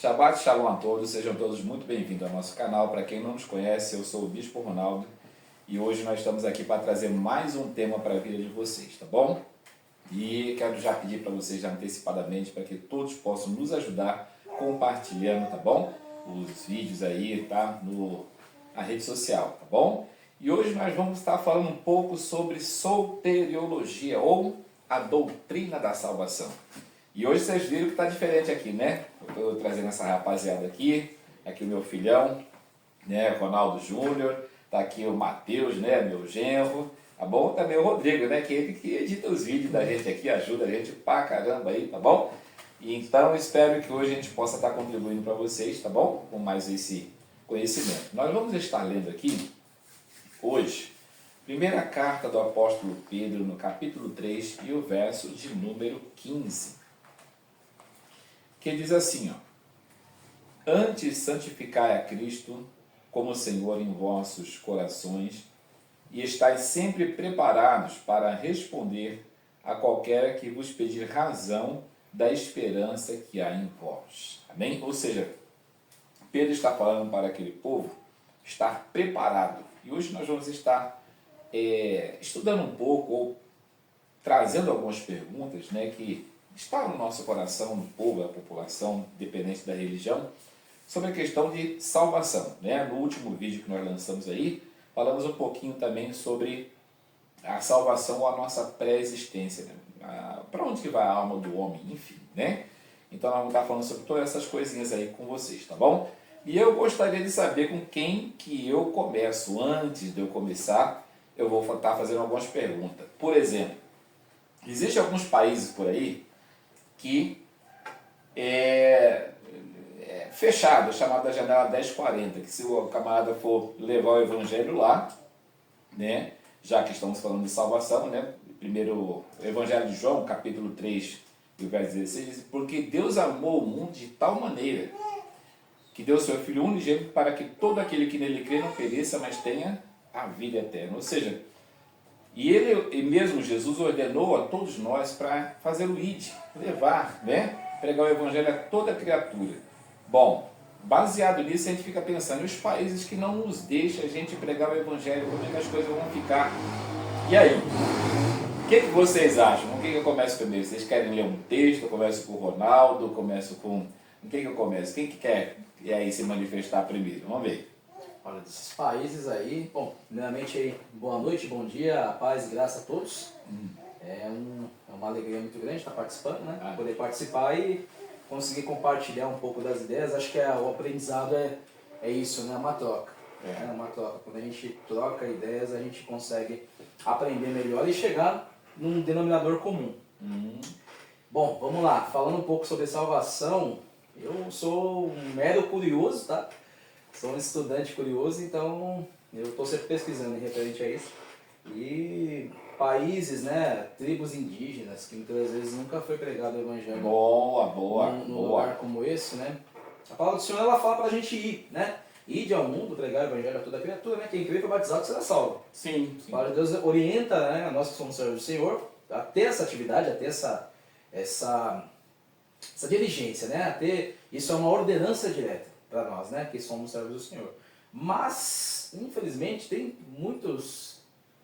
Shabbat Shalom a todos, sejam todos muito bem-vindos ao nosso canal. Para quem não nos conhece, eu sou o Bispo Ronaldo e hoje nós estamos aqui para trazer mais um tema para a vida de vocês, tá bom? E quero já pedir para vocês já antecipadamente para que todos possam nos ajudar compartilhando, tá bom? Os vídeos aí, tá? Na rede social, tá bom? E hoje nós vamos estar falando um pouco sobre soteriologia ou a doutrina da salvação. E hoje vocês viram que está diferente aqui, né? Eu estou trazendo essa rapaziada aqui o meu filhão, né? Ronaldo Júnior, tá aqui o Matheus, né? Meu genro, tá bom? Também o Rodrigo, né? Que ele que edita os vídeos da gente aqui, ajuda a gente pra caramba aí, tá bom? E então espero que hoje a gente possa estar contribuindo para vocês, tá bom? Com mais esse conhecimento. Nós vamos estar lendo aqui hoje primeira carta do apóstolo Pedro, no capítulo 3 e o verso de número 15. Que diz assim, ó: Antes santificai a Cristo como Senhor em vossos corações e estais sempre preparados para responder a qualquer que vos pedir razão da esperança que há em vós. Amém? Ou seja, Pedro está falando para aquele povo estar preparado. E hoje nós vamos estar estudando um pouco ou trazendo algumas perguntas, né, que está no nosso coração, no povo, da população, dependente da religião, sobre a questão de salvação, né? No último vídeo que nós lançamos aí, falamos um pouquinho também sobre a salvação ou a nossa pré-existência, né? Para onde que vai a alma do homem, enfim, né? Então nós vamos estar falando sobre todas essas coisinhas aí com vocês, tá bom? E eu gostaria de saber com quem que eu começo. Antes de eu começar, eu vou estar fazendo algumas perguntas. Por exemplo, existem alguns países por aí que é fechado, chamado da janela 1040, que se o camarada for levar o evangelho lá, né, já que estamos falando de salvação, né, primeiro o evangelho de João, capítulo 3, e o verso 16, diz: porque Deus amou o mundo de tal maneira que deu o seu Filho unigênito para que todo aquele que nele crê não pereça, mas tenha a vida eterna. Ou seja, e mesmo Jesus ordenou a todos nós para fazer o id, levar, né? Pregar o evangelho a toda criatura. Bom, baseado nisso a gente fica pensando, os países que não nos deixam a gente pregar o evangelho, como é que as coisas vão ficar? E aí? O que vocês acham? Com quem eu começo primeiro? Vocês querem ler um texto? Eu começo com o Ronaldo, eu começo com... Com quem eu começo? Quem que quer e aí se manifestar primeiro? Vamos ver. Olha, desses países aí, bom, primeiramente aí, boa noite, bom dia, paz e graça a todos. É uma alegria muito grande estar participando, né? Poder participar e conseguir compartilhar um pouco das ideias. Acho que o aprendizado é isso, né? Uma troca. É uma troca. Quando a gente troca ideias, a gente consegue aprender melhor e chegar num denominador comum. Bom, vamos lá. Falando um pouco sobre salvação, eu sou um mero curioso, tá? Sou um estudante curioso, então eu estou sempre pesquisando em referente a isso. E países, né, tribos indígenas, que muitas vezes nunca foi pregado o evangelho num lugar como esse, né? A palavra do Senhor, ela fala para a gente ir, né? Ide ao mundo, pregar o evangelho a toda criatura, né? Quem crê e foi batizado será salvo. Sim. A palavra de Deus orienta, né, nós que somos servos do Senhor a ter essa atividade, a ter essa diligência, né? A ter, isso é uma ordenança direta para nós, né, que somos servos do Senhor. Mas, infelizmente, tem muitos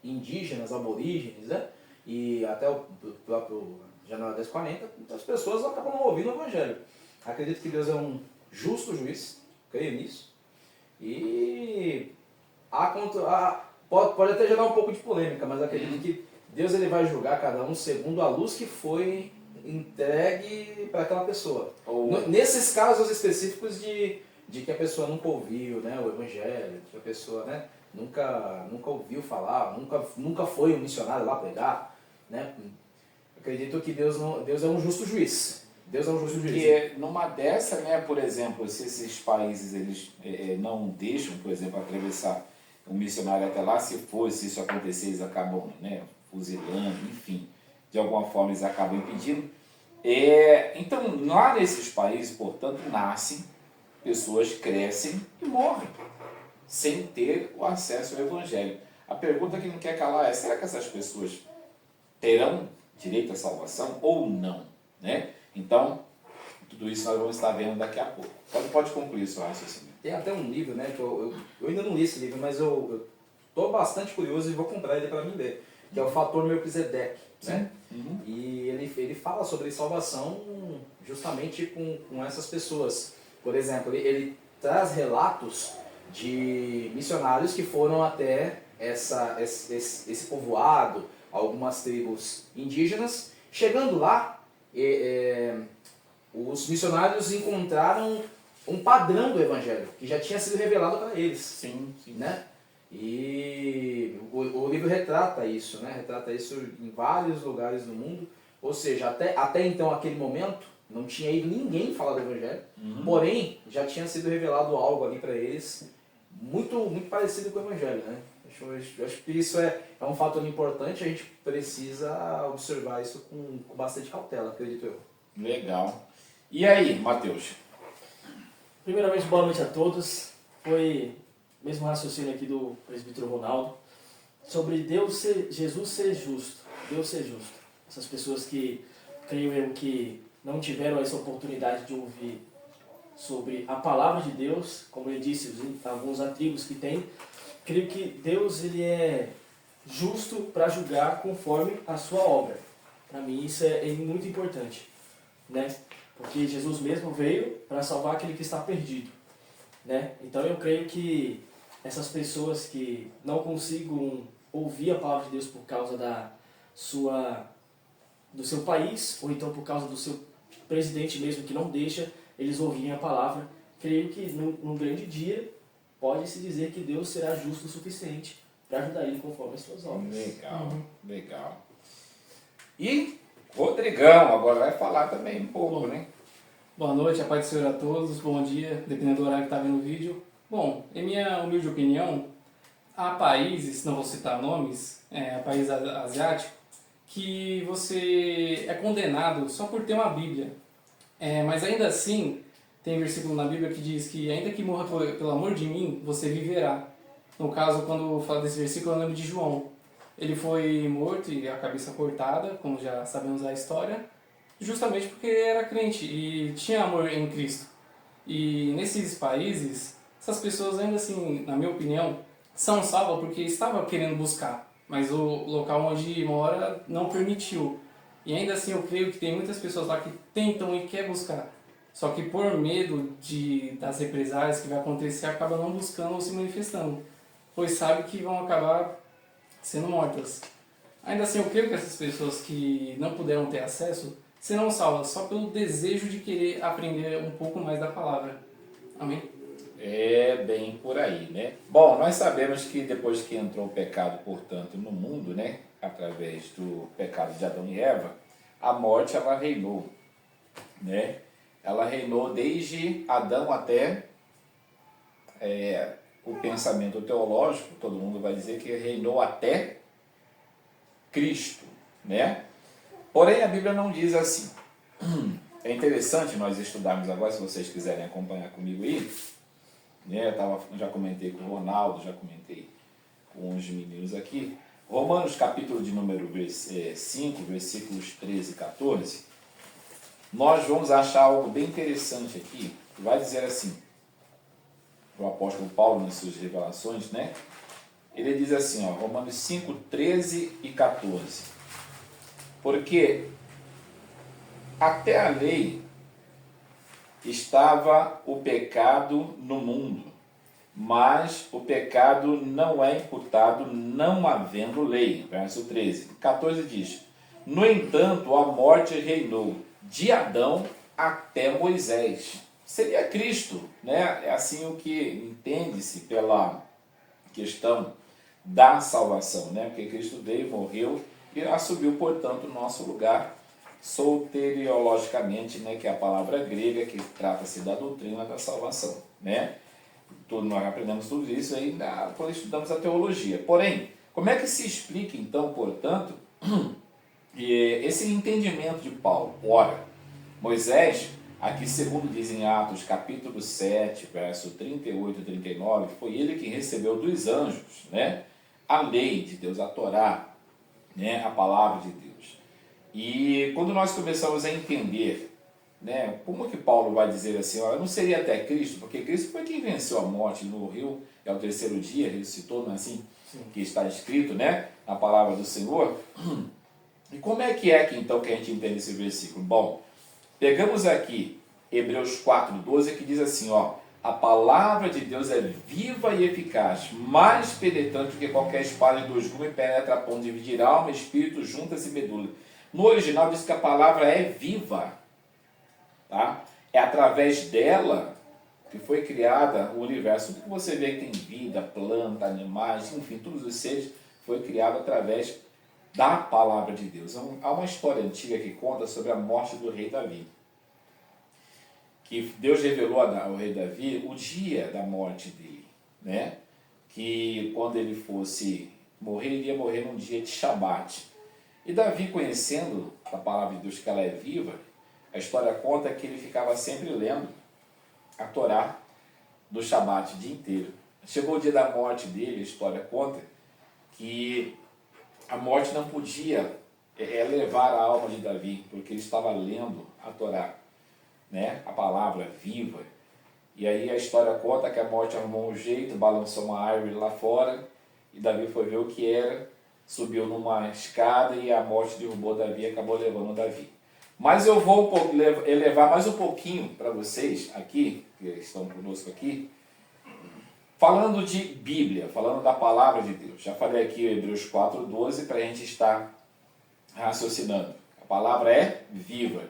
indígenas, aborígenes, né, e até o próprio Janela 1040, muitas pessoas acabam não ouvindo o Evangelho. Acredito que Deus é um justo juiz, creio nisso, e pode até gerar um pouco de polêmica, mas acredito que Deus ele vai julgar cada um segundo a luz que foi entregue para aquela pessoa. Nesses casos específicos de que a pessoa nunca ouviu, né, o evangelho, que a pessoa, né, nunca ouviu falar, nunca foi um missionário lá pregar, né? Acredito que Deus é um justo juiz. Deus é um justo juiz. Porque numa dessa, né, por exemplo, se esses países eles não deixam, por exemplo, atravessar um missionário até lá, se isso acontecer, eles acabam, né, fuzilando, enfim, de alguma forma eles acabam impedindo. Então, lá nesses países, portanto, nascem pessoas, crescem e morrem sem ter o acesso ao evangelho. A pergunta que não quer calar é: será que essas pessoas terão direito à salvação ou não, né? Então, Tudo isso nós vamos estar vendo daqui a pouco. Pode concluir seu raciocínio. Tem até um livro, né, que eu ainda não li esse livro, mas eu tô bastante curioso e vou comprar ele para mim ler, que é o Fator Melquisedeque, né? Uhum. E ele fala sobre salvação justamente com essas pessoas. Por exemplo, ele traz relatos de missionários que foram até esse povoado, algumas tribos indígenas. Chegando lá, os missionários encontraram um padrão do evangelho que já tinha sido revelado para eles. Sim, sim. Né? E o livro retrata isso, né? Retrata isso em vários lugares do mundo. Ou seja, até então, aquele momento, não tinha ido ninguém falar do evangelho, porém, já tinha sido revelado algo ali para eles muito, muito parecido com o evangelho, né? Eu acho que isso é um fator importante, a gente precisa observar isso com bastante cautela, acredito eu. Legal. E aí, Mateus? Primeiramente, boa noite a todos. Foi o mesmo raciocínio aqui do presbítero Ronaldo sobre Jesus ser justo. Deus ser justo. Essas pessoas que, creio eu, que não tiveram essa oportunidade de ouvir sobre a palavra de Deus, como ele disse, alguns atributos que tem, creio que Deus ele é justo para julgar conforme a sua obra. Para mim isso é muito importante, né? Porque Jesus mesmo veio para salvar aquele que está perdido, né? Então eu creio que essas pessoas que não consigam ouvir a palavra de Deus por causa do seu país, ou então por causa do seu presidente mesmo que não deixa eles ouvirem a palavra, creio que num grande dia pode-se dizer que Deus será justo o suficiente para ajudar ele conforme as suas obras. Legal, legal. E Rodrigão agora vai falar também um pouco, né? Boa noite, a paz do Senhor a todos, bom dia, dependendo do horário que está vendo o vídeo. Bom, em minha humilde opinião, há países, não vou citar nomes, país asiático, que você é condenado só por ter uma Bíblia. Mas ainda assim, tem versículo na Bíblia que diz que ainda que morra pelo amor de mim, você viverá. No caso, quando eu falo desse versículo, eu lembro de João. Ele foi morto e a cabeça cortada, como já sabemos a história, justamente porque era crente e tinha amor em Cristo. E nesses países, essas pessoas ainda assim, na minha opinião, são salvas porque estavam querendo buscar, mas o local onde mora não permitiu. E ainda assim eu creio que tem muitas pessoas lá que tentam e querem buscar, só que por medo das represálias que vai acontecer, acabam não buscando ou se manifestando, pois sabe que vão acabar sendo mortas. Ainda assim eu creio que essas pessoas que não puderam ter acesso serão salvas só pelo desejo de querer aprender um pouco mais da palavra. Amém? É bem por aí, né? Bom, nós sabemos que depois que entrou o pecado, portanto, no mundo, né? Através do pecado de Adão e Eva, a morte ela reinou, né? Ela reinou desde Adão até o pensamento teológico, todo mundo vai dizer que reinou até Cristo, né? Porém, a Bíblia não diz assim. É interessante nós estudarmos agora, se vocês quiserem acompanhar comigo aí, né? Já comentei com o Ronaldo, já comentei com os meninos aqui. Romanos capítulo de número 5, versículos 13 e 14, nós vamos achar algo bem interessante aqui, que vai dizer assim, o apóstolo Paulo nas suas revelações, né? Ele diz assim, ó, Romanos 5, 13 e 14, porque até a lei estava o pecado no mundo, mas o pecado não é imputado não havendo lei. Verso 13. 14 diz, no entanto, a morte reinou de Adão até Moisés. Seria Cristo, né? É assim o que entende-se pela questão da salvação, né? Porque Cristo veio, morreu e assumiu, portanto, o nosso lugar soteriologicamente, né? Que é a palavra grega que trata-se da doutrina da salvação, né? Nós aprendemos tudo isso aí quando estudamos a teologia. Porém, como é que se explica, então, portanto, esse entendimento de Paulo? Ora, Moisés, aqui segundo diz em Atos, capítulo 7, verso 38 e 39, foi ele que recebeu dos anjos, né, a lei de Deus, a Torá, né, a palavra de Deus. E quando nós começamos a entender né? Como que Paulo vai dizer assim, ó, não seria até Cristo, porque Cristo foi quem venceu a morte, morreu, e ao terceiro dia ressuscitou, não é assim? Sim. Que está escrito, né, na palavra do Senhor. E como é que então que a gente entende esse versículo? Bom, pegamos aqui Hebreus 4:12, que diz assim, ó, a palavra de Deus é viva e eficaz, mais penetrante do que qualquer espada de dois gumes, penetra a ponto de dividir alma, espírito, juntas e medula. No original diz que a palavra é viva, tá? É através dela que foi criada o universo. Tudo que você vê que tem vida, planta, animais, enfim, todos os seres, foi criado através da palavra de Deus. Há uma história antiga que conta sobre a morte do rei Davi. Que Deus revelou ao rei Davi o dia da morte dele, né? Que quando ele fosse morrer, ele ia morrer num dia de Shabat. E Davi, conhecendo a palavra de Deus, que ela é viva, a história conta que ele ficava sempre lendo a Torá do Shabat o dia inteiro. Chegou o dia da morte dele, a história conta que a morte não podia levar a alma de Davi, porque ele estava lendo a Torá, né? A palavra viva. E aí a história conta que a morte arrumou um jeito, balançou uma árvore lá fora, e Davi foi ver o que era, subiu numa escada e a morte derrubou Davi e acabou levando Davi. Mas eu vou elevar mais um pouquinho para vocês aqui, que estão conosco aqui, falando de Bíblia, falando da palavra de Deus. Já falei aqui Hebreus 4:12 para a gente estar raciocinando. A palavra é viva.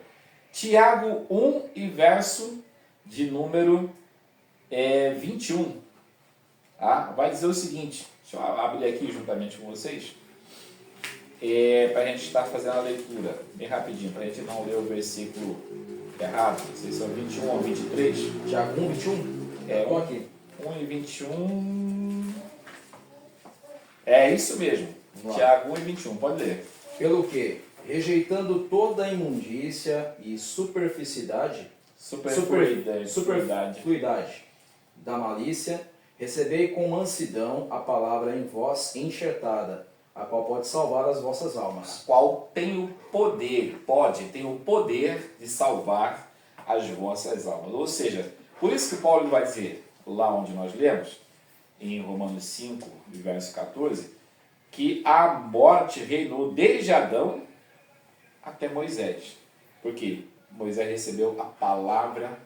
Tiago 1 e verso de número 21. Tá? Vai dizer o seguinte, deixa eu abrir aqui juntamente com vocês, para a gente estar fazendo a leitura bem rapidinho, para a gente não ler o versículo errado. Vocês são 21 ou 23? Tiago 1, 21? Bom aqui. 1 e 21. É isso mesmo. Tiago 1 e 21, pode ler. Pelo que, rejeitando toda imundícia e superfluidade da malícia, recebei com mansidão a palavra em vós enxertada, a qual pode salvar as vossas almas. A qual tem o poder, tem o poder de salvar as vossas almas. Ou seja, por isso que Paulo vai dizer, lá onde nós lemos, em Romanos 5, verso 14, que a morte reinou desde Adão até Moisés. Porque Moisés recebeu a palavra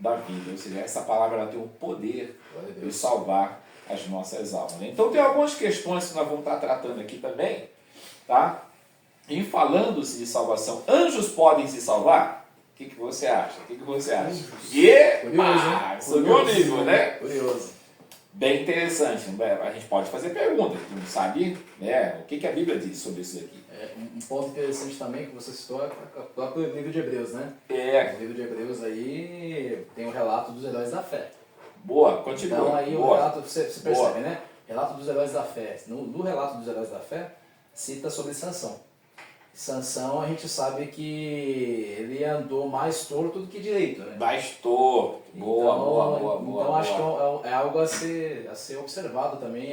da vida, ou seja, essa palavra ela tem o poder de salvar as nossas almas. Então tem algumas questões que nós vamos estar tratando aqui também, tá? Em falando-se de salvação, anjos podem se salvar? O que você acha? O que você acha? Subiu o nível, né? Curioso. Bem interessante. A gente pode fazer perguntas, não sabe, né? O que a Bíblia diz sobre isso aqui? Um ponto interessante também que você citou é o próprio livro de Hebreus, né? O livro de Hebreus aí tem o relato dos heróis da fé. Boa, continua. Então aí o relato, você percebe, né? Relato dos heróis da fé. No relato dos heróis da fé, cita sobre Sansão. Sansão, a gente sabe que ele andou mais torto do que direito, né? Mais torto. Boa. Então acho que é algo a ser observado também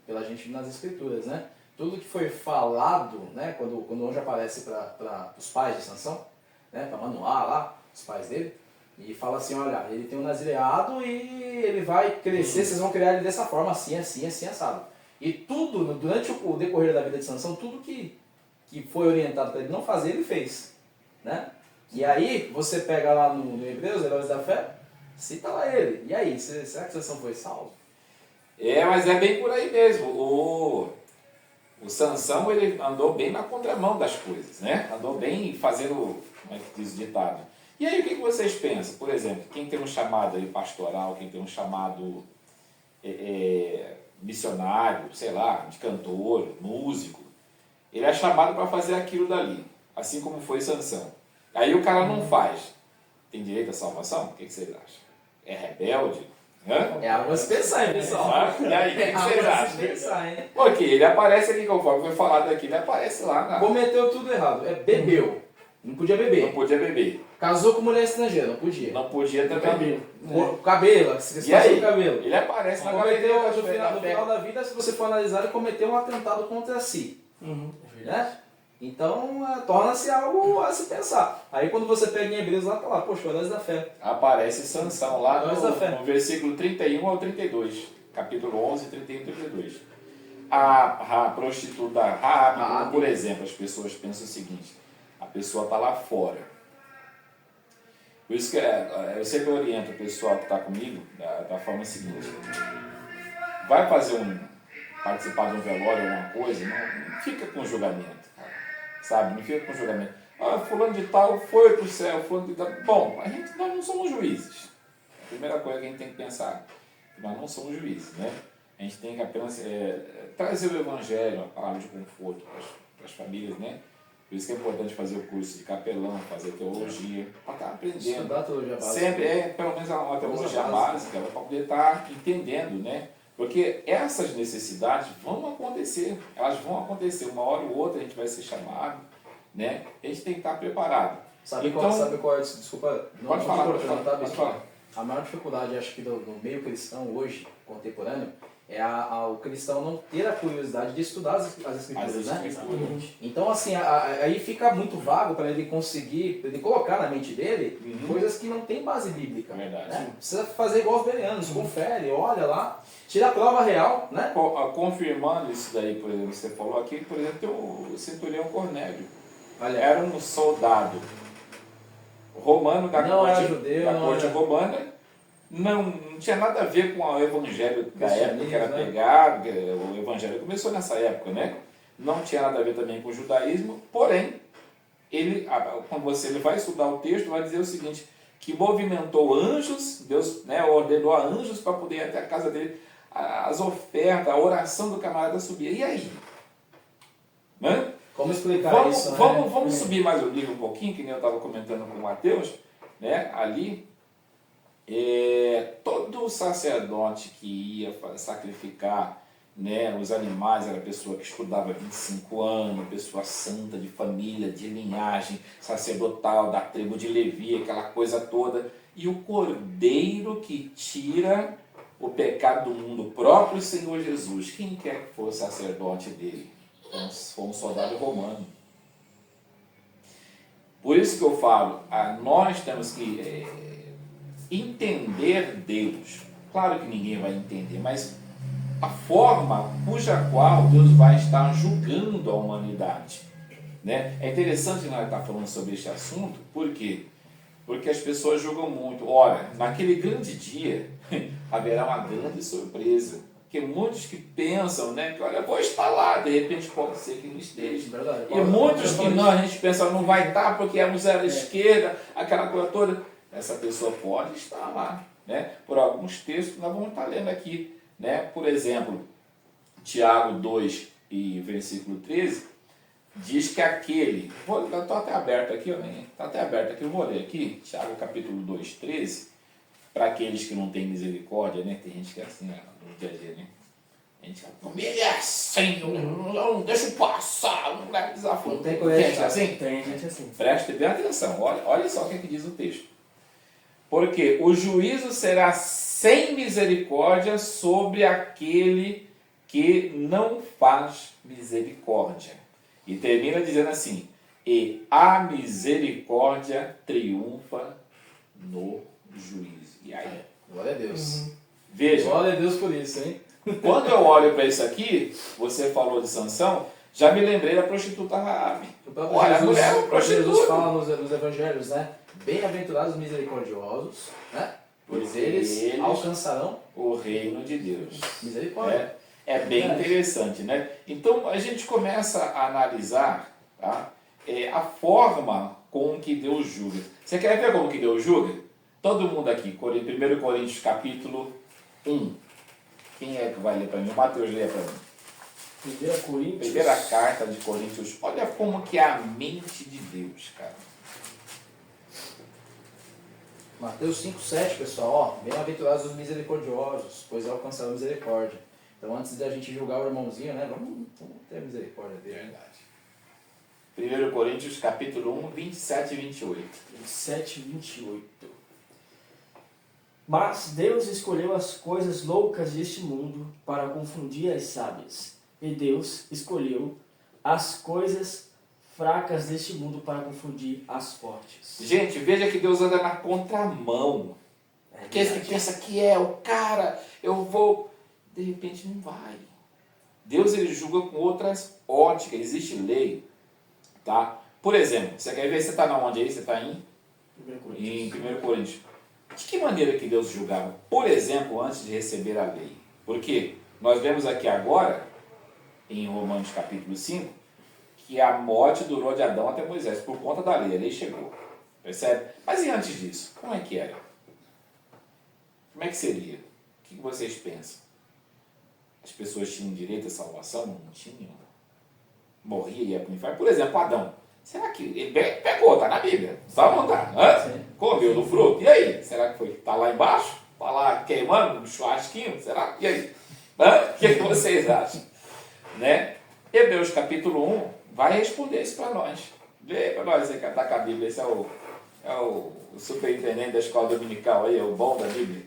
pela gente nas escrituras, né? Tudo que foi falado, né? Quando o anjo aparece para os pais de Sansão, né? Para Manoá lá, os pais dele, e fala assim, olha, ele tem um nazireado e ele vai crescer, vocês vão criar ele dessa forma, assim, assado. E tudo, durante o decorrer da vida de Sansão, tudo que foi orientado para ele não fazer, ele fez, né? E aí, você pega lá no Hebreus, Heróis da Fé, cita lá ele. E aí, será que Sansão foi salvo? Mas é bem por aí mesmo. O Sansão, ele andou bem na contramão das coisas, né? Andou bem fazendo, como é que diz o ditado? E aí, o que vocês pensam? Por exemplo, quem tem um chamado aí pastoral, quem tem um chamado missionário, sei lá, de cantor, músico, ele é chamado para fazer aquilo dali, assim como foi Sansão. Aí o cara não faz. Tem direito à salvação? O que vocês acham? É rebelde? É algo a se pensar, hein, pessoal? E aí, o que vocês acham? Porque ele aparece aqui, conforme foi falado aqui, ele aparece lá. Cometeu tudo errado. Bebeu. Não podia beber. Não podia beber. Casou com mulher estrangeira, não podia. Não podia também. Cabelo, e aí, cabelo. ele aparece na galeria. No final da vida, se você for analisar, ele cometeu um atentado contra si. Né? Então, torna-se algo a se pensar. Aí quando você pega em Hebreus lá, tá lá, poxa, heróis da fé. Aparece Sansão lá Heróis da fé. no versículo 31 ao 32. Capítulo 11, 31 e 32. A prostituta Raabe, por exemplo, as pessoas pensam o seguinte: a pessoa está lá fora. Por isso que eu sempre oriento o pessoal que está comigo da forma seguinte: vai participar de um velório, alguma coisa, não fica com julgamento, cara, sabe? Não fica com julgamento. Fulano de tal foi para o céu, fulano de tal. Bom, nós não somos juízes. A primeira coisa que a gente tem que pensar: nós não somos juízes, né? A gente tem que apenas trazer o evangelho, a palavra de conforto para as famílias, né? Por isso que é importante fazer o curso de capelão, fazer teologia, para estar aprendendo. Estudar a teologia básica. Sempre pelo menos uma teologia básica, para poder estar entendendo, né? Porque essas necessidades vão acontecer, elas vão acontecer, uma hora ou outra a gente vai ser chamado, né? A gente tem que estar preparado. Sabe qual é, desculpa, pode falar, pode falar. A maior dificuldade, acho que do meio cristão hoje, contemporâneo, é o cristão não ter a curiosidade de estudar as escrituras, né? Exatamente. Então, assim, aí fica muito vago para ele conseguir, ele colocar na mente dele coisas que não tem base bíblica. Verdade. Né? Precisa fazer igual os bereanos, confere, olha lá, tira a prova real, né? Confirmando isso daí, por exemplo, você falou aqui, por exemplo, tem o centurião Cornélio. Olha. Era um soldado romano da corte romana. Não tinha nada a ver com o evangelho da época que era pregado, o evangelho começou nessa época, né? Não tinha nada a ver também com o judaísmo, porém, quando ele vai estudar o texto, vai dizer o seguinte: que movimentou anjos, Deus, né, ordenou a anjos para poder ir até a casa dele, as ofertas, a oração do camarada subia. E aí? Né? Como explicar isso? Vamos subir mais o nível um pouquinho, que nem eu estava comentando com o Mateus, né? Ali. Todo sacerdote que ia sacrificar, né, os animais era pessoa que estudava 25 anos, pessoa santa, de família, de linhagem, sacerdotal, da tribo de Levi, aquela coisa toda. E o cordeiro que tira o pecado do mundo, o próprio Senhor Jesus, quem quer que fosse sacerdote dele? Foi um soldado romano. Por isso que eu falo, nós temos que entender Deus. Claro que ninguém vai entender, mas a forma cuja qual Deus vai estar julgando a humanidade, né? É interessante nós estar falando sobre este assunto, por quê? Porque as pessoas julgam muito. Olha, naquele grande dia haverá uma grande surpresa, porque muitos que pensam, né, que olha, eu vou estar lá, de repente pode ser que não esteja. Verdade. E muitos que não, a gente pensa, não vai estar porque é zero esquerda, aquela coisa toda. Essa pessoa pode estar lá, né? Por alguns textos nós vamos estar lendo aqui, né? Por exemplo, Tiago 2 e versículo 13, diz que aquele, estou até aberto aqui, está até aberto aqui, eu vou ler aqui, Tiago capítulo 2, 13, para aqueles que não têm misericórdia, né? Tem gente que é assim, no dia a dia, né? A gente fala, ele é assim, não deixa eu passar, não dá desafio. Não tem coisa assim? Tem gente assim. Preste bem atenção, olha só o que diz o texto. Porque o juízo será sem misericórdia sobre aquele que não faz misericórdia. E termina dizendo assim: e a misericórdia triunfa no juízo. E aí? Glória a Deus. Veja. Glória a Deus por isso, hein? Quando eu olho para isso aqui, você falou de Sansão, já me lembrei da prostituta Raabe. Olha, a mulher é uma prostituta. Jesus fala nos evangelhos, né? Bem-aventurados misericordiosos, né? Pois eles alcançarão o reino de Deus. Misericórdia. É bem interessante, né? Então a gente começa a analisar, tá? A forma com que Deus julga. Você quer ver como que Deus julga? Todo mundo aqui, 1 Coríntios capítulo 1. Quem é que vai ler para mim? O Mateus lê para mim. 1 Coríntios. Primeira carta de Coríntios. Olha como que é a mente de Deus, cara. Mateus 5,7, pessoal, ó, bem-aventurados os misericordiosos, pois alcançarão misericórdia. Então, antes de a gente julgar o irmãozinho, né, vamos ter misericórdia dele. Verdade. 1 Coríntios capítulo 1, 27 e 28. 27 e 28. Mas Deus escolheu as coisas loucas deste mundo para confundir as sábias. E Deus escolheu as coisas fracas deste mundo para confundir as fortes. Gente, veja que Deus anda na contramão. Aqueles que pensa que é o cara, eu vou... De repente não vai. Deus ele julga com outras óticas, existe lei. Tá? Por exemplo, você quer ver, você está na onde aí? Você está em 1 Coríntios. De que maneira que Deus julgava? Por exemplo, antes de receber a lei. Porque nós vemos aqui agora, em Romanos capítulo 5, que a morte durou de Adão até Moisés, por conta da lei. A lei chegou. Percebe? Mas e antes disso? Como é que era? Como é que seria? O que vocês pensam? As pessoas tinham direito à salvação? Não tinham? Morria e ia para o inferno? Por exemplo, Adão. Será que ele pegou? Está na Bíblia. Sabe ou não está? Comeu do fruto. E aí? Será que foi? Está lá embaixo? Está lá queimando no churrasquinho? Será? E aí? O que vocês acham? Né? Hebreus capítulo 1 vai responder isso para nós. Vê para nós, você que está com a Bíblia. Esse é o superintendente da escola dominical aí, é o bom da Bíblia.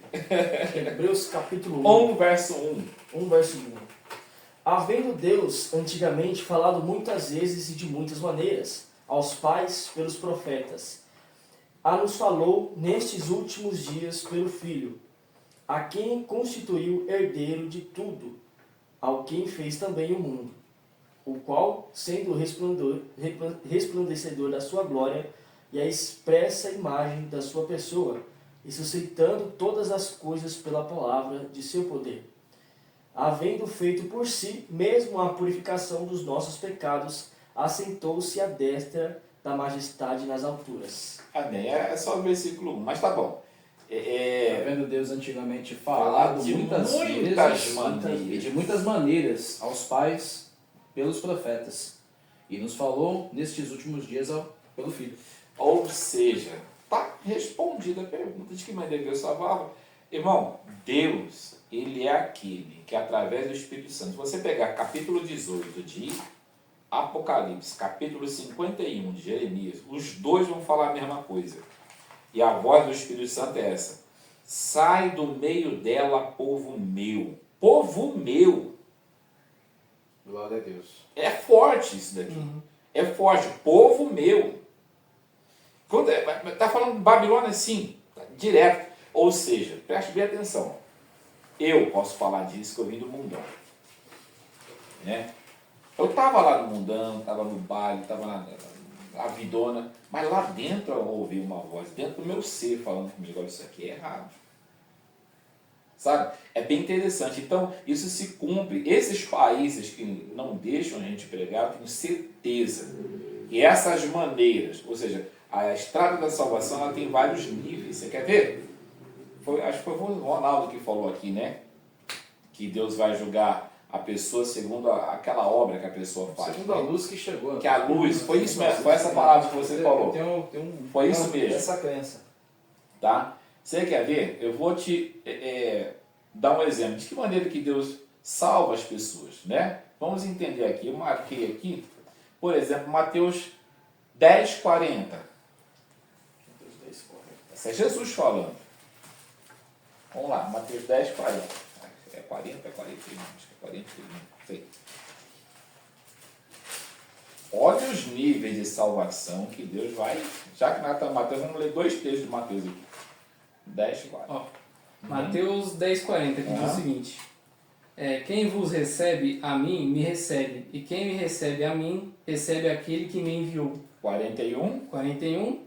Hebreus capítulo 1. 1 verso 1. 1 verso 1. Havendo Deus antigamente falado muitas vezes e de muitas maneiras aos pais pelos profetas, nos falou nestes últimos dias pelo Filho, a quem constituiu herdeiro de tudo, ao quem fez também o mundo, o qual, sendo o resplandecedor da sua glória e a expressa imagem da sua pessoa, e suscitando todas as coisas pela palavra de seu poder, havendo feito por si mesmo a purificação dos nossos pecados, assentou-se à destra da majestade nas alturas. Amém. É só o versículo 1, mas tá bom. Havendo Deus antigamente falado muitas vezes e de muitas maneiras aos pais pelos profetas, e nos falou nestes últimos dias pelo Filho. Ou seja, está respondida a pergunta de que maneira Deus salvava. Irmão, Deus, ele é aquele que através do Espírito Santo, se você pegar capítulo 18 de Apocalipse, capítulo 51 de Jeremias, os dois vão falar a mesma coisa. E a voz do Espírito Santo é essa: sai do meio dela, povo meu. Povo meu. Glória a Deus. É forte isso daqui. É forte. Povo meu. Quando está falando de Babilônia assim, direto. Ou seja, preste bem atenção. Eu posso falar disso que eu vim do mundão. Né? Eu estava lá no mundão, estava no baile, estava na vidona, mas lá dentro eu ouvi uma voz, dentro do meu ser, falando comigo: olha, isso aqui é errado. Sabe? É bem interessante. Então, isso se cumpre. Esses países que não deixam a gente pregar, eu tenho certeza que essas maneiras, ou seja, a estrada da salvação, ela tem vários níveis. Você quer ver? Acho que foi o Ronaldo que falou aqui, né? Que Deus vai julgar a pessoa segundo aquela obra que a pessoa faz. Segundo a luz que chegou. Que a luz, foi isso mesmo, foi essa palavra que você falou. Foi isso mesmo. Essa crença. Tá? Você quer ver? Eu vou te dar um exemplo. De que maneira que Deus salva as pessoas, né? Vamos entender aqui. Eu marquei aqui, por exemplo, Mateus 10:40. Isso é Jesus falando. Vamos lá, Mateus 10:40. É 40, é 41, acho que é 41, não sei. Olha os níveis de salvação que Deus vai. Já que nós estamos em Mateus, vamos ler dois textos de Mateus aqui. 10:40. Mateus 10:40, que diz o seguinte: quem vos recebe a mim, me recebe, e quem me recebe a mim, recebe aquele que me enviou. 41.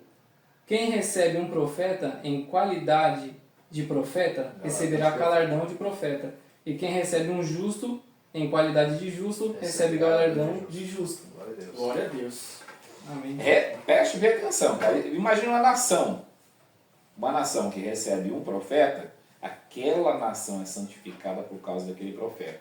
Quem recebe um profeta em qualidade de profeta, receberá galardão de profeta. E quem recebe um justo, em qualidade de justo, recebe galardão de justo. Glória a Deus. Glória a Deus. Amém. Preste bem atenção, cara. Imagina uma nação. Uma nação que recebe um profeta, aquela nação é santificada por causa daquele profeta.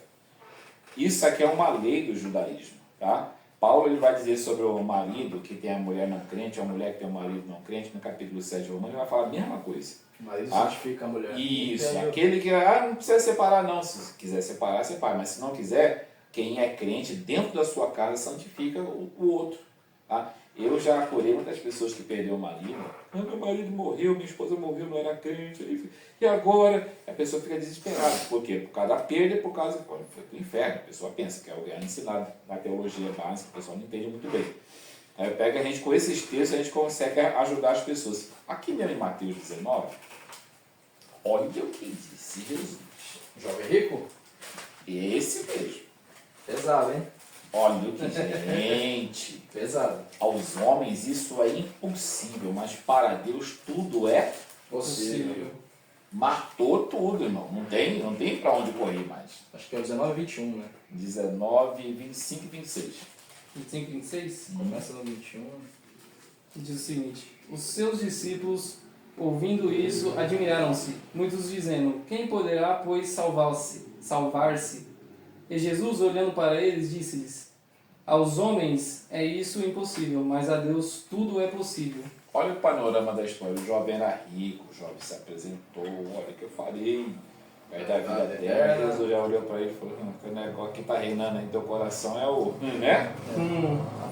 Isso aqui é uma lei do judaísmo, tá? Paulo ele vai dizer sobre o marido que tem a mulher não crente, a mulher que tem o marido não crente, no capítulo 7 de Romanos, ele vai falar a mesma coisa. O marido santifica a mulher. Isso, aquele que não precisa separar não, se quiser separar, separa, mas se não quiser, quem é crente dentro da sua casa santifica o outro. Tá? Eu já curei muitas pessoas que perderam o marido. Meu marido morreu, minha esposa morreu, não era crente. E agora a pessoa fica desesperada. Por quê? Por causa da perda e por causa foi para o inferno. A pessoa pensa que é ensinado na teologia básica, o pessoal não entende muito bem. Aí pega a gente com esses textos, a gente consegue ajudar as pessoas. Aqui mesmo em Mateus 19, olha o que disse Jesus. Jovem rico? Esse mesmo. Pesado, hein? Olha o que, gente. Pesado. Aos homens isso é impossível, mas para Deus tudo é Possível. Matou tudo, irmão. Não tem para onde correr mais. Acho que é o 19 e 21, né? 19, 25 e 26. 25 e 26? Começa no 21. Diz o seguinte: os seus discípulos, ouvindo isso, admiraram-se, muitos dizendo: quem poderá, pois, salvar-se? E Jesus, olhando para eles, disse-lhes: aos homens é isso impossível, mas a Deus tudo é possível. Olha o panorama da história. O jovem era rico, o jovem se apresentou. Olha o que eu falei. Vai dar vida eterna. Jesus já olhou para ele e falou: o negócio que está reinando aí no teu coração é o. Né?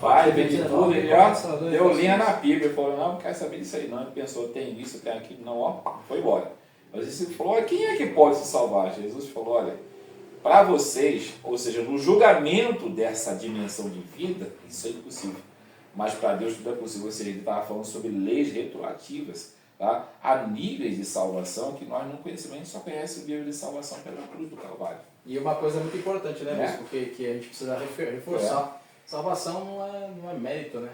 Vai, vende tudo. Ele já deu linha na Bíblia. Ele falou: não quer saber disso aí não. Ele pensou: tem isso, tem aquilo. Não, ó, foi embora. Mas ele falou: quem é que pode se salvar? Jesus falou: olha, para vocês, ou seja, no julgamento dessa dimensão de vida, isso é impossível. Mas para Deus tudo é possível. Ou seja, ele estava falando sobre leis retroativas, tá? Há níveis de salvação que nós não conhecemos. A gente só conhece o nível de salvação pela cruz do Calvário. E uma coisa muito importante, né, Bispo? Que a gente precisa reforçar. Salvação não é mérito, né?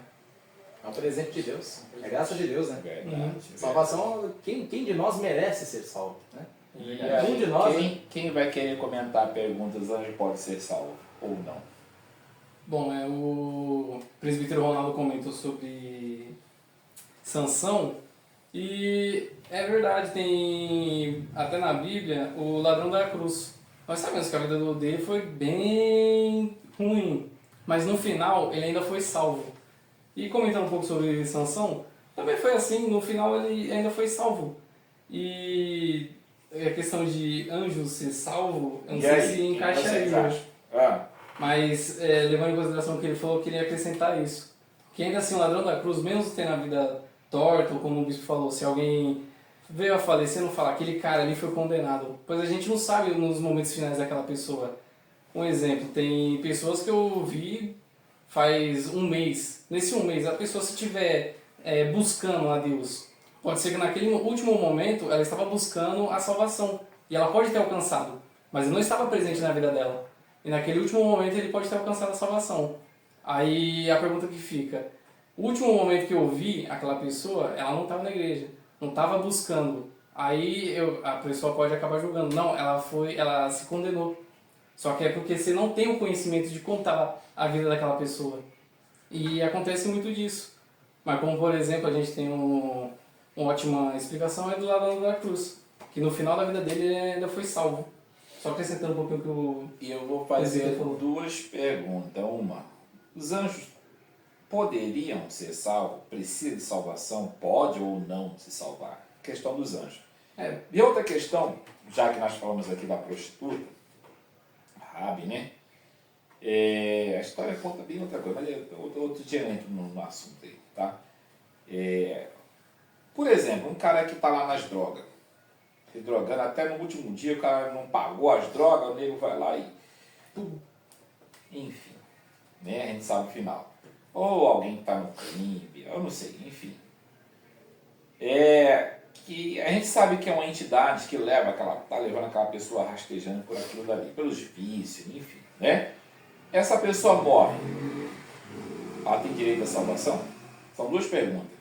É um presente de Deus. É graça de Deus, né? Verdade. Salvação, quem de nós merece ser salvo, né? E Um de nós, quem vai querer comentar perguntas, anjo pode ser salvo ou não? Bom, o presbítero Ronaldo comentou sobre Sansão, e é verdade, tem até na Bíblia o ladrão da cruz. Nós sabemos que a vida dele foi bem ruim, mas no final ele ainda foi salvo. E comentando um pouco sobre Sansão, também foi assim, no final ele ainda foi salvo. E a questão de anjo ser salvo, eu não sei se encaixaria. Mas, levando em consideração o que ele falou, eu queria acrescentar isso. Que ainda assim, o ladrão da cruz, mesmo tendo a vida torta, ou como o bispo falou, se alguém veio a falecer, não falar, aquele cara ali foi condenado. Pois a gente não sabe nos momentos finais daquela pessoa. Um exemplo, tem pessoas que eu vi faz um mês. Nesse um mês, a pessoa se estiver buscando a Deus, pode ser que naquele último momento ela estava buscando a salvação. E ela pode ter alcançado, mas não estava presente na vida dela. E naquele último momento ele pode ter alcançado a salvação. Aí a pergunta que fica: o último momento que eu vi aquela pessoa, ela não estava na igreja, não estava buscando. Aí a pessoa pode acabar julgando. Não, ela se condenou. Só que é porque você não tem o conhecimento de contar a vida daquela pessoa. E acontece muito disso. Mas como, por exemplo, a gente tem uma ótima explicação é do ladrão da cruz, que no final da vida dele ele ainda foi salvo. Só acrescentando um pouquinho que o... E eu vou fazer duas perguntas. Uma, os anjos poderiam ser salvos? Precisa de salvação? Pode ou não se salvar? Questão dos anjos. E outra questão, já que nós falamos aqui da prostituta, Rabi, né? A história conta bem outra coisa, mas outro dia eu entro no assunto aí, tá? Por exemplo, um cara que está lá nas drogas, se drogando, até no último dia o cara não pagou as drogas, o nego vai lá e... Enfim, né? A gente sabe o final. Ou alguém que está no crime, eu não sei, enfim. Que a gente sabe que é uma entidade que tá levando aquela pessoa rastejando por aquilo dali, pelos vícios, enfim, né? Essa pessoa morre, ela tem direito à salvação? São duas perguntas.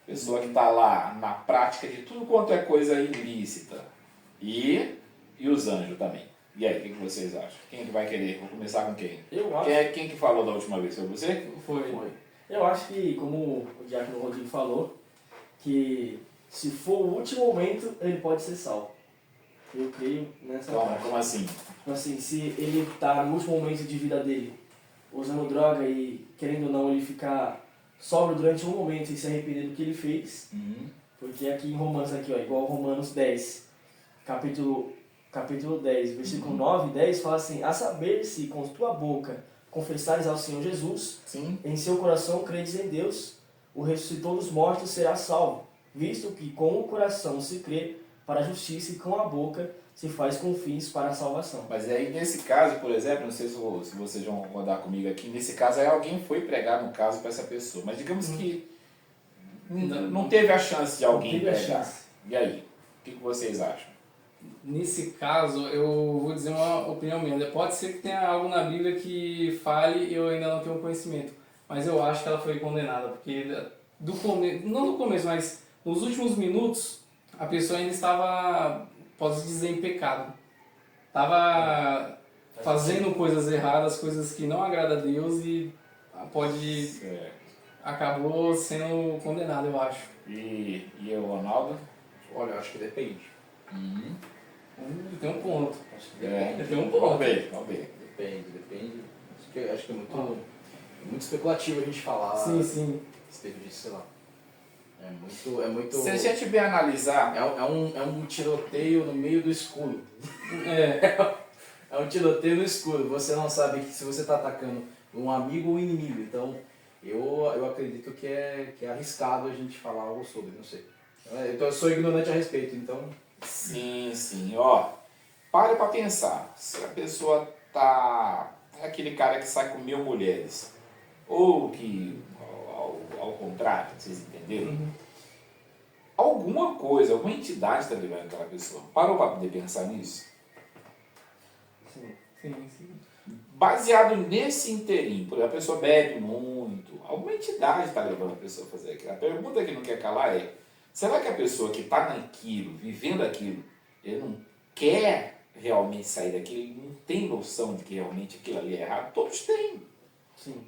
Pessoa que está lá na prática de tudo quanto é coisa ilícita. E os anjos também. E aí, o que vocês acham? Quem que vai querer? Vou começar com quem? Eu acho. Quem que falou da última vez? Foi você? Foi. Eu acho que, como o Diácono Rodrigo falou, que se for o último momento, ele pode ser salvo. Eu creio nessa parte. Como assim? Tipo assim, se ele está no último momento de vida dele, usando droga e querendo ou não ele ficar sóbrio durante um momento e se arrepender do que ele fez, porque aqui em Romanos, aqui, ó, igual Romanos 10, capítulo 10, versículo 9 e 10, fala assim: a saber, se com tua boca confessares ao Senhor Jesus, em seu coração credes em Deus, o ressuscitou dos mortos será salvo, visto que com o coração se crê para a justiça e com a boca se faz confins para a salvação. Mas aí nesse caso, por exemplo, não sei se vocês vão concordar comigo aqui, nesse caso aí alguém foi pregar no caso para essa pessoa, mas digamos que não teve a chance de alguém pregar. E aí? O que vocês acham? Nesse caso, eu vou dizer uma opinião minha. Pode ser que tenha algo na Bíblia que fale e eu ainda não tenho conhecimento. Mas eu acho que ela foi condenada. Porque, não do começo, mas nos últimos minutos, a pessoa ainda estava, posso dizer, em pecado. Estava fazendo coisas erradas, coisas que não agradam a Deus e acabou sendo condenado, eu acho. E o Ronaldo? Olha, eu acho que depende. Tem um ponto. Acho que depende. Tem um ponto. Vamos ver. Depende. Acho que é muito especulativo a gente falar Sim. a respeito disso, sei lá. É muito... Se a gente bem analisar... É um tiroteio no meio do escuro. É. É um tiroteio no escuro. Você não sabe se você está atacando um amigo ou um inimigo. Então, eu acredito que é arriscado a gente falar algo sobre, não sei. Eu sou ignorante a respeito, então... Sim. Ó, pare para pensar. Se a pessoa tá... É aquele cara que sai com 1000 mulheres. Ou que... Ao contrário, vocês entenderam? Alguma coisa, alguma entidade está levando aquela pessoa. Parou para poder pensar nisso? Sim. Baseado nesse inteirinho, por exemplo, a pessoa bebe muito, alguma entidade está levando a pessoa a fazer aquilo. A pergunta que não quer calar é, será que a pessoa que está naquilo, vivendo aquilo, ele não quer realmente sair daquilo, ele não tem noção de que realmente aquilo ali é errado? Todos têm. Sim.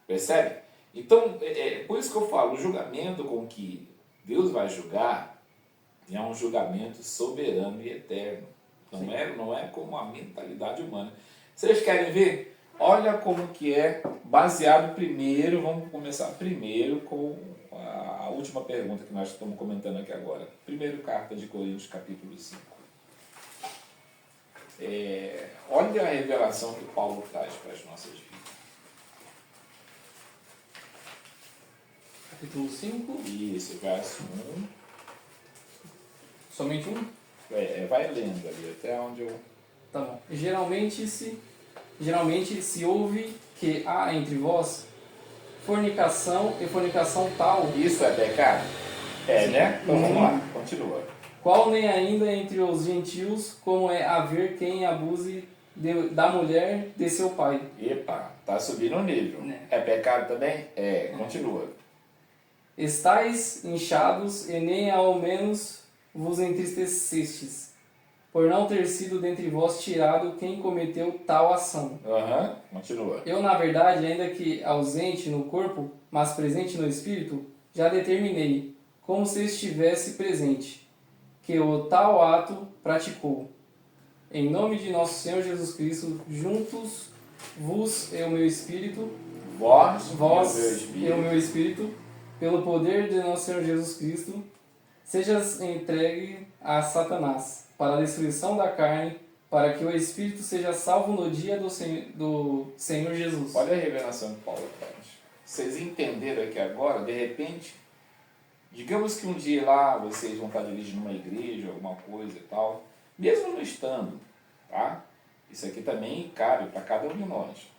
Percebe? Então, por isso que eu falo, o julgamento com que Deus vai julgar é um julgamento soberano e eterno. Não é como a mentalidade humana. Vocês querem ver? Olha como que é baseado primeiro, vamos começar primeiro com a última pergunta que nós estamos comentando aqui agora. Primeiro carta de Coríntios, capítulo 5. Olha a revelação que Paulo traz para as nossas vidas. Capítulo 5. Isso, verso 1. Somente um? Vai lendo ali, até onde eu... Tá bom. Geralmente se ouve que há entre vós fornicação e fornicação tal, Isso é pecado? Né? Então vamos lá, continua. qual nem ainda entre os gentios, como é haver quem abuse da mulher de seu pai. Epa, tá subindo o nível. É pecado também? Continua. Estais inchados e nem ao menos vos entristecestes, por não ter sido dentre vós tirado quem cometeu tal ação. Continua. Eu, na verdade, ainda que ausente no corpo, mas presente no espírito, já determinei, como se estivesse presente, que o tal ato praticou. Em nome de nosso Senhor Jesus Cristo, juntos vos e o meu espírito, Vós e o meu espírito, pelo poder de nosso Senhor Jesus Cristo, sejas entregue a Satanás, para a destruição da carne, para que o espírito seja salvo no dia do Senhor Jesus. Olha a revelação que Paulo traz. Vocês entenderam aqui agora, de repente, digamos que um dia lá vocês vão estar dirigindo uma igreja, alguma coisa e tal, mesmo não estando, tá? Isso aqui também cabe para cada um de nós.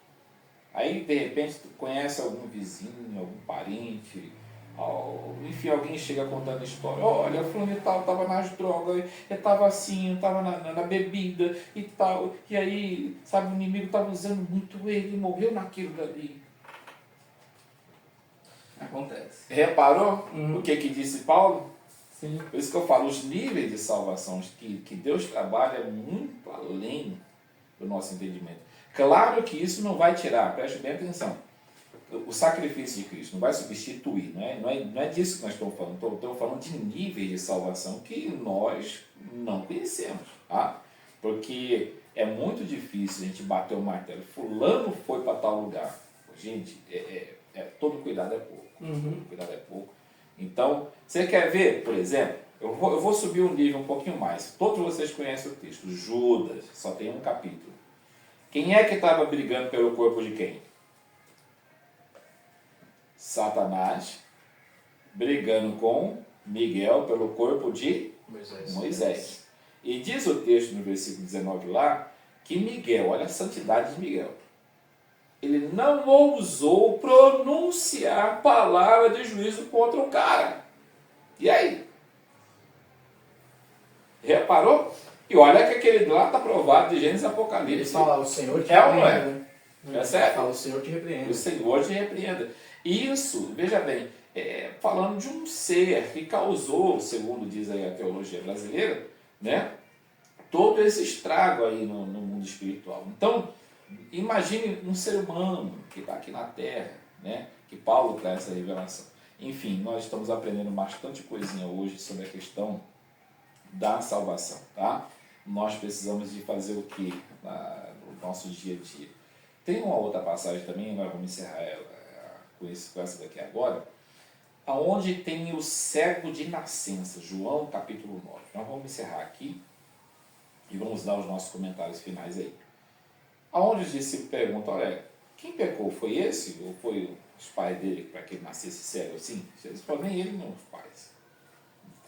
Aí, de repente, tu conhece algum vizinho, algum parente, enfim, alguém chega contando história. Olha, fulano e tal, estava nas drogas, ele estava assim, estava na bebida e tal. E aí, sabe, o inimigo estava usando muito ele e morreu naquilo dali. Acontece. Reparou o que disse Paulo? Sim. Por isso que eu falo, os níveis de salvação que Deus trabalha é muito além do nosso entendimento. Claro que isso não vai tirar, preste bem atenção, o sacrifício de Cristo não vai substituir, não é disso que nós estamos falando. Estamos falando de níveis de salvação que nós não conhecemos. Porque é muito difícil a gente bater o martelo. Fulano foi para tal lugar. Gente, todo cuidado é pouco. Todo cuidado é pouco. Então, você quer ver, por exemplo, eu vou subir um nível um pouquinho mais. Todos vocês conhecem o texto. Judas, só tem um capítulo. Quem é que estava brigando pelo corpo de quem? Satanás brigando com Miguel pelo corpo de Moisés. E diz o texto no versículo 19 lá, que Miguel, olha a santidade de Miguel, ele não ousou pronunciar palavra de juízo contra o cara. E aí? Reparou? E olha que aquele lá está provado de Gênesis e Apocalipse. Ele fala, o Senhor te É ou não é? repreenda. É certo? Fala, o Senhor te repreenda. O Senhor te repreenda. Isso, veja bem, falando de um ser que causou, segundo diz aí a teologia brasileira, né, todo esse estrago aí no mundo espiritual. Então, imagine um ser humano que está aqui na Terra, né, que Paulo traz essa revelação. Enfim, nós estamos aprendendo bastante coisinha hoje sobre a questão da salvação, tá? Nós precisamos de fazer o que no nosso dia a dia. Tem uma outra passagem também, nós vamos encerrar com essa daqui agora, aonde tem o cego de nascença, João capítulo 9. Nós vamos encerrar aqui e vamos dar os nossos comentários finais aí. Aonde os discípulos perguntam, olha, quem pecou? Foi esse ou foi os pais dele para que ele nascesse cego assim? Eles falam, nem ele, nem os pais.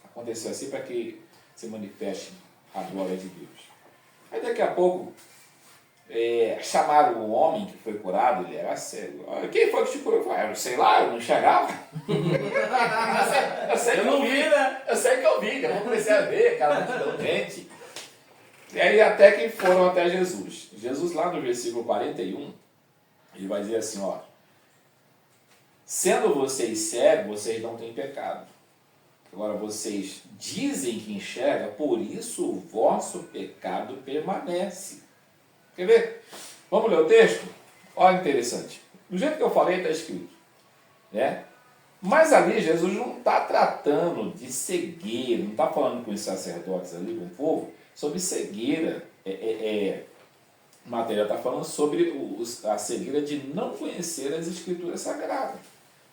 Aconteceu assim para que se manifeste a glória de Deus. Aí daqui a pouco chamaram o homem que foi curado, ele era cego. Quem foi que te curou? Eu não sei lá, eu não enxergava. eu sei que eu vi, né? Eu sei que eu vi, eu comecei a ver aquela multidão de gente. E aí até que foram até Jesus. Jesus lá no versículo 41, ele vai dizer assim, ó, sendo vocês cegos, vocês não têm pecado. Agora vocês dizem que enxergam, por isso o vosso pecado permanece. Quer ver? Vamos ler o texto? Olha, interessante. Do jeito que eu falei, está escrito. Né? Mas ali Jesus não está tratando de cegueira, não está falando com os sacerdotes ali, com o povo, sobre cegueira. Matéria está falando sobre a cegueira de não conhecer as Escrituras Sagradas.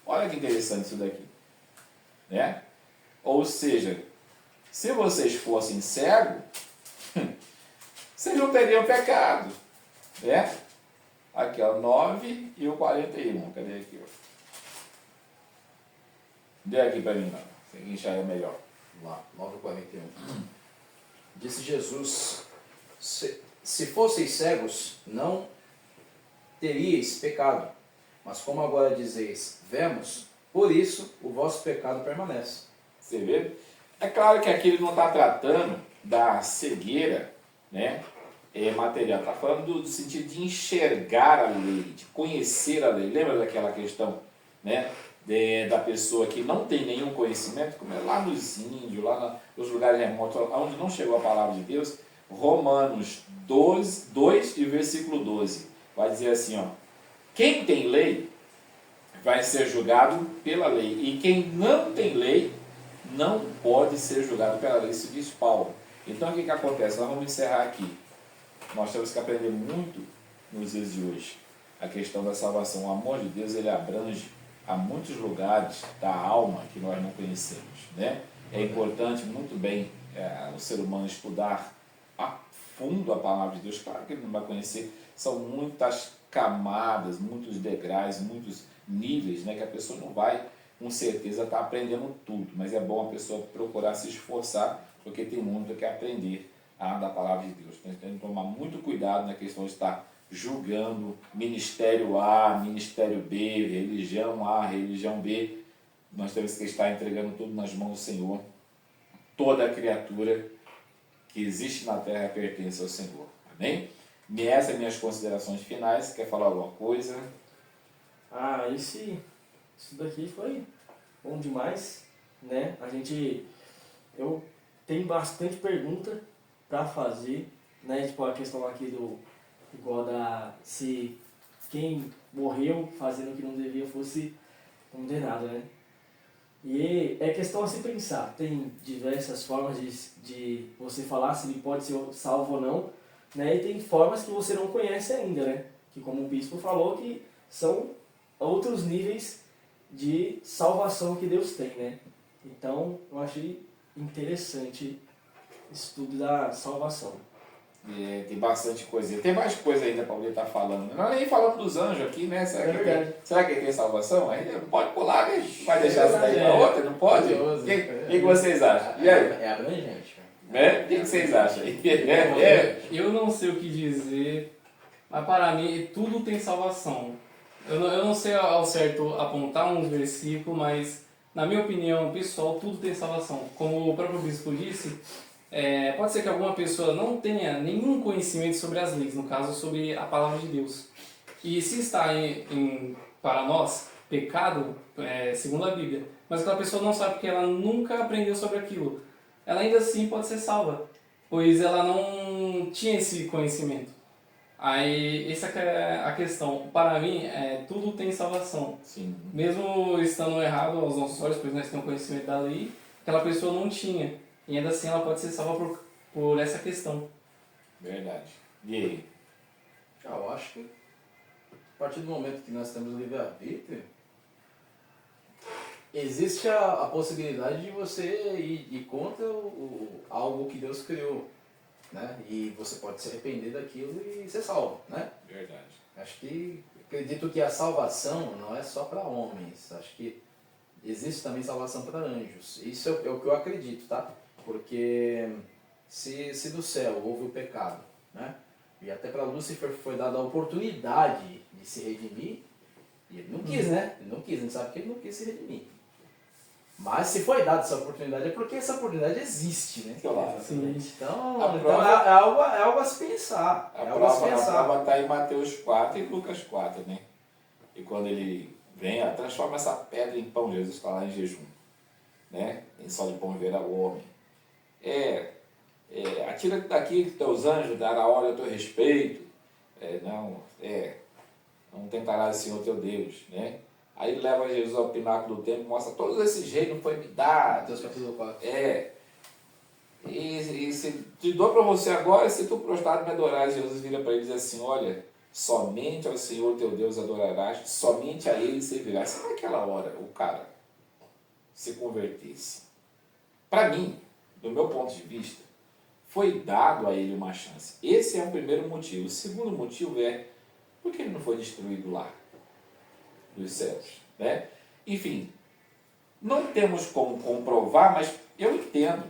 Olha que interessante isso daqui. Né? Ou seja, se vocês fossem cegos, vocês não teriam pecado. Né? Aqui, ó, 9 e o 41. Cadê aqui? Ó? Dê aqui para mim, não. Você enxerga melhor. Vamos lá, 9 e 41. Disse Jesus, se fosseis cegos, não teríeis pecado. Mas como agora dizeis, vemos, por isso o vosso pecado permanece. Você vê? É claro que aqui ele não está tratando da cegueira, né, material. Está falando do sentido de enxergar a lei, de conhecer a lei. Lembra daquela questão, né, da pessoa que não tem nenhum conhecimento, como é lá nos índios, lá nos lugares remotos, onde não chegou a palavra de Deus? Romanos 2 e versículo 12. Vai dizer assim, ó, quem tem lei vai ser julgado pela lei, e quem não tem lei não pode ser julgado pela lei. Isso diz Paulo. Então o que acontece? Nós vamos encerrar aqui. Nós temos que aprender muito nos dias de hoje a questão da salvação. O amor de Deus, ele abrange a muitos lugares da alma que nós não conhecemos, né? É importante muito bem o ser humano estudar a fundo a palavra de Deus. Claro que ele não vai conhecer, são muitas camadas, muitos degraus, muitos níveis, né, que a pessoa não vai com certeza estar aprendendo tudo, mas é bom a pessoa procurar se esforçar, porque tem muito que aprender da palavra de Deus. Nós temos que tomar muito cuidado na questão de estar julgando ministério A, ministério B, religião A, religião B. Nós temos que estar entregando tudo nas mãos do Senhor. Toda criatura que existe na terra pertence ao Senhor. Amém? Essas são minhas considerações finais. Quer falar alguma coisa? Isso daqui foi bom demais, né? Eu tenho bastante pergunta para fazer, né? Tipo a questão aqui se quem morreu fazendo o que não devia fosse condenado, né? E é questão a se pensar. Tem diversas formas de você falar se ele pode ser salvo ou não, né? E tem formas que você não conhece ainda, né? Que como o bispo falou, que são outros níveis de salvação que Deus tem, né? Então, eu achei interessante o estudo da salvação. Tem bastante coisa. Tem mais coisa ainda para poder estar falando. Nós nem falamos dos anjos aqui, né? Será que tem salvação? Ainda não pode pular, né? Vai deixar essa daí para outra? Não pode? O que vocês acham? E aí? É abrangente. Né? O que vocês acham aí? Eu não sei o que dizer, mas para mim tudo tem salvação. Eu não sei ao certo apontar um versículo, mas na minha opinião, pessoal, tudo tem salvação. Como o próprio bispo disse, pode ser que alguma pessoa não tenha nenhum conhecimento sobre as leis, no caso, sobre a palavra de Deus. E se está para nós, pecado, segundo a Bíblia, mas aquela pessoa não sabe porque ela nunca aprendeu sobre aquilo, ela ainda assim pode ser salva, pois ela não tinha esse conhecimento. Aí, essa é a questão. Para mim, tudo tem salvação. Sim. Mesmo estando errado aos nossos olhos, pois nós temos conhecimento da lei, aquela pessoa não tinha. E ainda assim ela pode ser salva por essa questão. Verdade. E aí? Eu acho que a partir do momento que nós temos o livre-arbítrio, existe a possibilidade de você ir contra algo que Deus criou, né? E você pode se arrepender daquilo e ser salvo, né? Verdade. Acredito que a salvação não é só para homens. Acho que existe também salvação para anjos. Isso é o que eu acredito, tá? Porque se do céu houve o pecado, né? E até para Lúcifer foi dada a oportunidade de se redimir, e ele não quis, né? Ele não quis, a gente sabe que ele não quis se redimir. Mas se foi dada essa oportunidade é porque essa oportunidade existe, né? Claro. Sim. Então prova- é algo a se pensar. A É algo a se prova pensar. está em Mateus 4 e Lucas 4, né? E quando ele vem, transforma essa pedra em pão. Jesus está lá em jejum, né? Nem só de pão viverá o homem. Atira daqui que teus anjos dará ordem a teu respeito. Não tentarás o Senhor teu Deus, né? Aí ele leva Jesus ao pináculo do templo e mostra todos esses reinos foi me dado. Mateus capítulo 4. E se te dou para você agora, se tu prostrado me adorares, Jesus vira para ele e diz assim, olha, somente ao Senhor teu Deus adorarás, somente a Ele servirás. Se naquela hora o cara se convertesse, para mim, do meu ponto de vista, foi dado a ele uma chance. Esse é o primeiro motivo. O segundo motivo é, por que ele não foi destruído lá, dos céus, né? Enfim, não temos como comprovar, mas eu entendo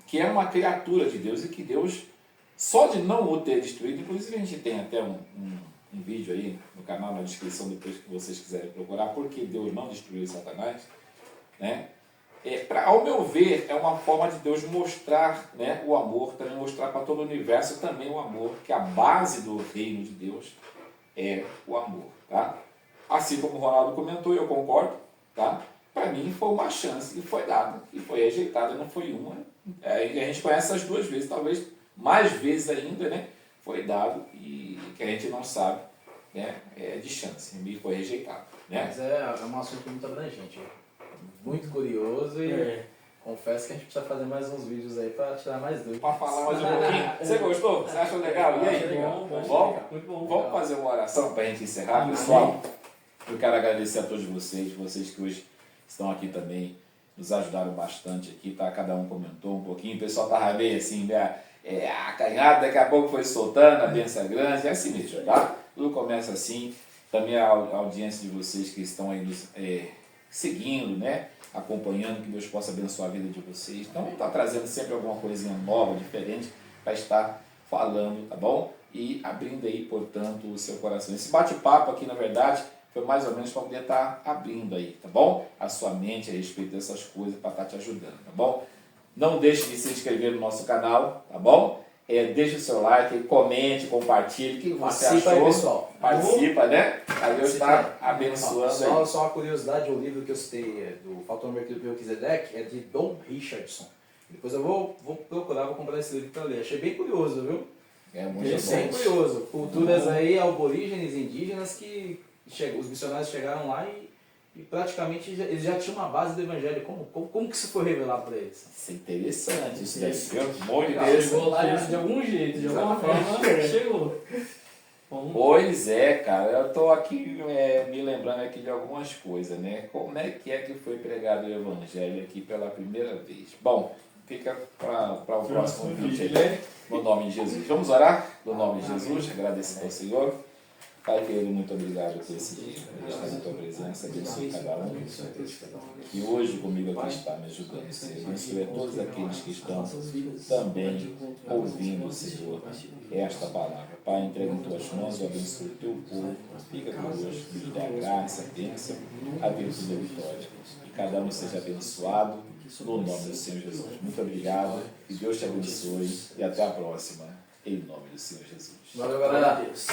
que é uma criatura de Deus e que Deus, só de não o ter destruído, inclusive a gente tem até um vídeo aí no canal, na descrição, depois que vocês quiserem procurar, porque Deus não destruiu Satanás, né? Ao meu ver, é uma forma de Deus mostrar, né, o amor, também mostrar para todo o universo também o amor, que a base do reino de Deus é o amor, tá? Assim como o Ronaldo comentou, eu concordo, tá? Para mim foi uma chance e foi dada, e foi rejeitada, não foi uma. A gente conhece essas duas vezes, talvez mais vezes ainda, né? Foi dado e que a gente não sabe, né? De chance, e foi rejeitado, né? Mas é um assunto muito abrangente, muito curioso e confesso que a gente precisa fazer mais uns vídeos aí para tirar mais dúvidas. Para falar mais um pouquinho. Você gostou? Você achou legal? E aí? Legal, muito bom. Vamos fazer uma oração para a gente encerrar, pessoal? Eu quero agradecer a todos vocês que hoje estão aqui também, nos ajudaram bastante aqui, tá? Cada um comentou um pouquinho, o pessoal estava meio assim, acanhado, daqui a pouco foi soltando, a bênção é grande, é assim mesmo, tá? Tudo começa assim, também a audiência de vocês que estão aí nos seguindo, né? Acompanhando, que Deus possa abençoar a vida de vocês. Então, está trazendo sempre alguma coisinha nova, diferente, para estar falando, tá bom? E abrindo aí, portanto, o seu coração. Esse bate-papo aqui, na verdade, foi mais ou menos para poder estar abrindo aí, tá bom? A sua mente a respeito dessas coisas para estar te ajudando, tá bom? Não deixe de se inscrever no nosso canal, tá bom? Deixe o seu like, comente, compartilhe, o que você Participa achou. aí, pessoal. Participa, né? A Deus está abençoando aí. Só uma curiosidade, o livro que eu citei do Fator Melquisedeque é de Don Richardson. Depois eu vou procurar, vou comprar esse livro para ler. Achei bem curioso, viu? É muito Bem bom. curioso. Culturas aí aborígenes, indígenas que os missionários chegaram lá e praticamente eles já tinham uma base do evangelho. Como que isso foi revelado para eles? Isso é interessante, isso daí, viu? Muito Legal. interessante. Chegou lá de algum jeito, de alguma forma, chegou. Pois é, cara, eu estou aqui me lembrando aqui de algumas coisas, né? Como é que foi pregado o Evangelho aqui pela primeira vez? Bom, fica para o próximo vídeo aí, no nome de Jesus. Vamos orar? No nome de Jesus, agradecer ao Senhor. Pai querido, muito obrigado por esse dia. Obrigado pela tua presença, abençoe cada um. E hoje comigo aqui está me ajudando, Senhor. Abençoe a todos aqueles que estão também ouvindo, Senhor, esta palavra. Pai, entrega em tuas mãos, eu abençoe o teu povo. Fica conosco, nos dê a graça, a bênção, a virtude e a vitória. Que cada um seja abençoado no nome do Senhor Jesus. Muito obrigado, que Deus te abençoe e até a próxima, em nome do Senhor Jesus. Valeu, galera. Deus.